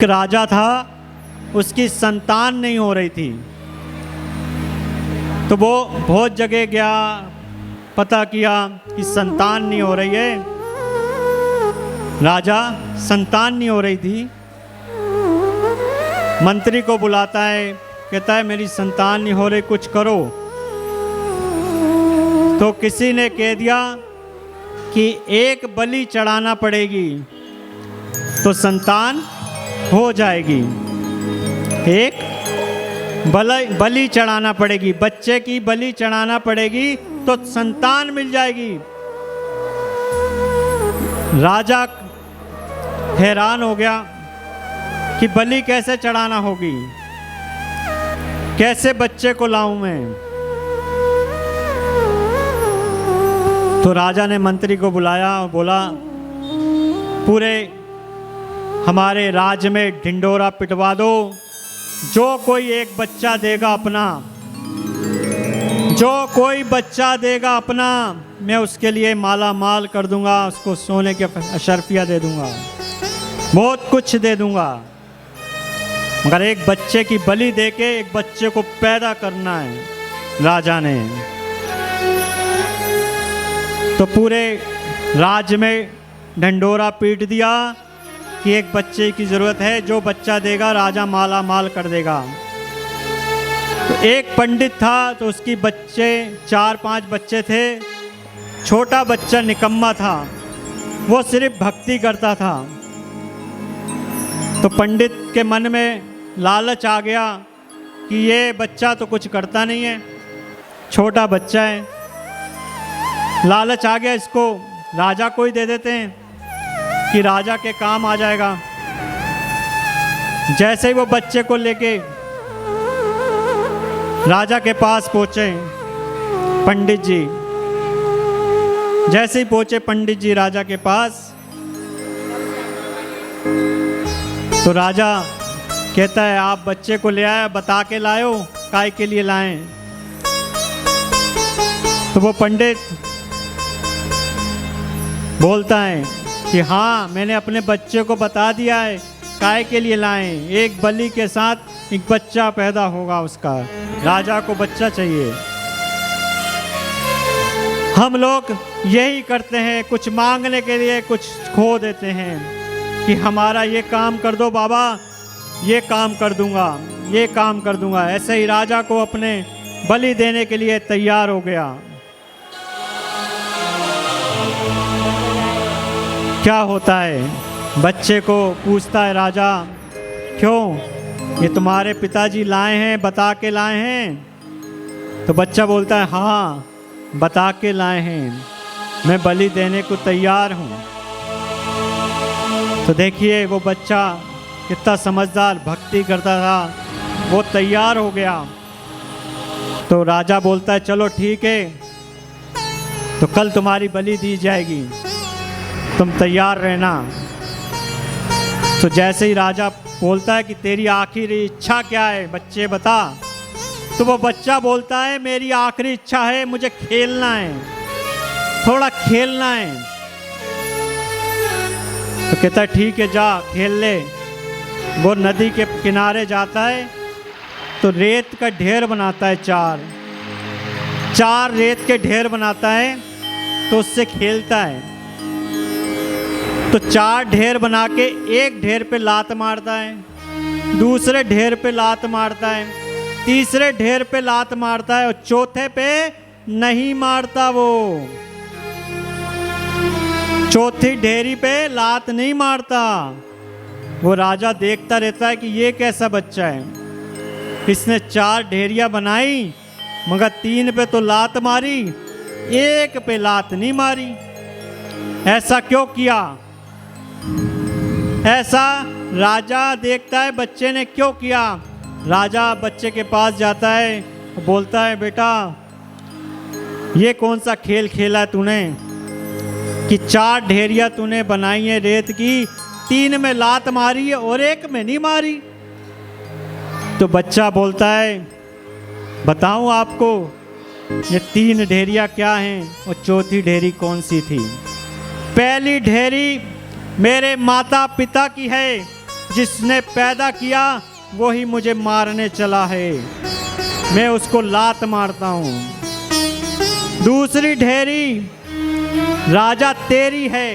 एक राजा था, उसकी संतान नहीं हो रही थी। तो वो बहुत जगह गया, पता किया कि संतान नहीं हो रही है। राजा संतान नहीं हो रही थी। मंत्री को बुलाता है, कहता है मेरी संतान नहीं हो रही, कुछ करो। तो किसी ने कह दिया कि एक बलि चढ़ाना पड़ेगी तो संतान हो जाएगी। एक बलि चढ़ाना पड़ेगी, बच्चे की बलि चढ़ाना पड़ेगी तो संतान मिल जाएगी। राजा हैरान हो गया कि बलि कैसे चढ़ाना होगी, कैसे बच्चे को लाऊं मैं। तो राजा ने मंत्री को बुलाया और बोला, पूरे हमारे राज्य में ढिंडोरा पिटवा दो, जो कोई एक बच्चा देगा अपना, जो कोई बच्चा देगा अपना, मैं उसके लिए माला माल कर दूंगा, उसको सोने के अशर्फिया दे दूंगा, बहुत कुछ दे दूंगा, मगर एक बच्चे की बलि देके एक बच्चे को पैदा करना है। राजा ने तो पूरे राज्य में ढिंडोरा पीट दिया कि एक बच्चे की ज़रूरत है, जो बच्चा देगा राजा माला माल कर देगा। तो एक पंडित था, तो उसकी बच्चे 4-5 बच्चे थे। छोटा बच्चा निकम्मा था, वो सिर्फ भक्ति करता था। तो पंडित के मन में लालच आ गया कि ये बच्चा तो कुछ करता नहीं है, छोटा बच्चा है, लालच आ गया, इसको राजा को ही दे देते हैं कि राजा के काम आ जाएगा। जैसे ही वो बच्चे को लेके राजा के पास पहुंचे पंडित जी, जैसे ही पहुंचे पंडित जी राजा के पास, तो राजा कहता है आप बच्चे को ले आए, बता के लायो काय के लिए लाए। तो वो पंडित बोलता है कि हाँ, मैंने अपने बच्चे को बता दिया है काय के लिए लाए, एक बलि के साथ एक बच्चा पैदा होगा उसका, राजा को बच्चा चाहिए। हम लोग यही करते हैं, कुछ मांगने के लिए कुछ खो देते हैं कि हमारा ये काम कर दो बाबा, ये काम कर दूंगा, ये काम कर दूंगा। ऐसे ही राजा को अपने बलि देने के लिए तैयार हो गया। क्या होता है, बच्चे को पूछता है राजा, क्यों, ये तुम्हारे पिताजी लाए हैं, बता के लाए हैं? तो बच्चा बोलता है हाँ, बता के लाए हैं, मैं बलि देने को तैयार हूँ। तो देखिए वो बच्चा कितना समझदार, भक्ति करता था, वो तैयार हो गया। तो राजा बोलता है चलो ठीक है, तो कल तुम्हारी बलि दी जाएगी, तुम तैयार रहना। तो जैसे ही राजा बोलता है कि तेरी आखिरी इच्छा क्या है बच्चे, बता। तो वो बच्चा बोलता है मेरी आखिरी इच्छा है, मुझे खेलना है, थोड़ा खेलना है। तो कहता है ठीक है, जा खेल ले। वो नदी के किनारे जाता है, तो रेत का ढेर बनाता है, चार रेत के ढेर बनाता है, तो उससे खेलता है। तो 4 ढेर बना के एक ढेर पे लात मारता है, दूसरे ढेर पे लात मारता है, तीसरे ढेर पे लात मारता है, और चौथे पे नहीं मारता। वो चौथी ढेरी पे लात नहीं मारता। वो राजा देखता रहता है कि ये कैसा बच्चा है, इसने 4 ढेरियां बनाई मगर 3 पे तो लात मारी, एक पे लात नहीं मारी, ऐसा क्यों किया? ऐसा राजा देखता है बच्चे ने क्यों किया। राजा बच्चे के पास जाता है, बोलता है बेटा ये कौन सा खेल खेला तूने कि 4 ढेरियां तूने बनाई है रेत की, 3 में लात मारी है और एक में नहीं मारी। तो बच्चा बोलता है बताऊं आपको ये 3 ढेरियां क्या हैं और चौथी ढेरी कौन सी थी? पहली ढेरी मेरे माता पिता की है, जिसने पैदा किया वही मुझे मारने चला है। मैं उसको लात मारता हूँ। दूसरी ढेरी, राजा तेरी है,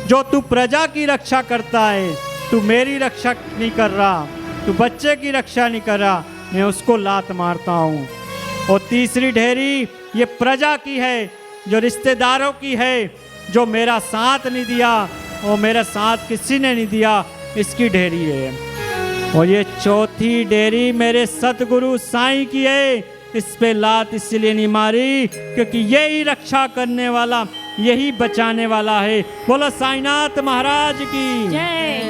जो तू प्रजा की रक्षा करता है, तू मेरी रक्षा नहीं कर रहा, तू बच्चे की रक्षा नहीं कर रहा, मैं उसको लात मारता हूँ। और तीसरी ढेरी ये प्रजा की है, जो रिश्तेदारों की है, जो मेरा साथ नहीं दिया और मेरा साथ किसी ने नहीं दिया, इसकी ढेरी है। और ये चौथी ढेरी मेरे सतगुरु साईं की है। इस पे लात इसलिए नहीं मारी क्योंकि यही रक्षा करने वाला, यही बचाने वाला है। बोलो साईनाथ महाराज की जय।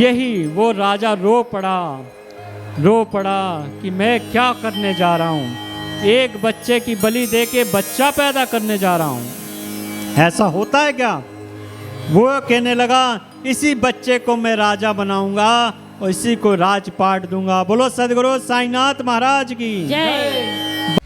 यही वो राजा रो पड़ा कि मैं क्या करने जा रहा हूँ, एक बच्चे की बलि दे के बच्चा पैदा करने जा रहा हूँ। ऐसा होता है क्या? वो कहने लगा इसी बच्चे को मैं राजा बनाऊंगा और इसी को राजपाट दूंगा। बोलो सदगुरु साईनाथ महाराज की जय।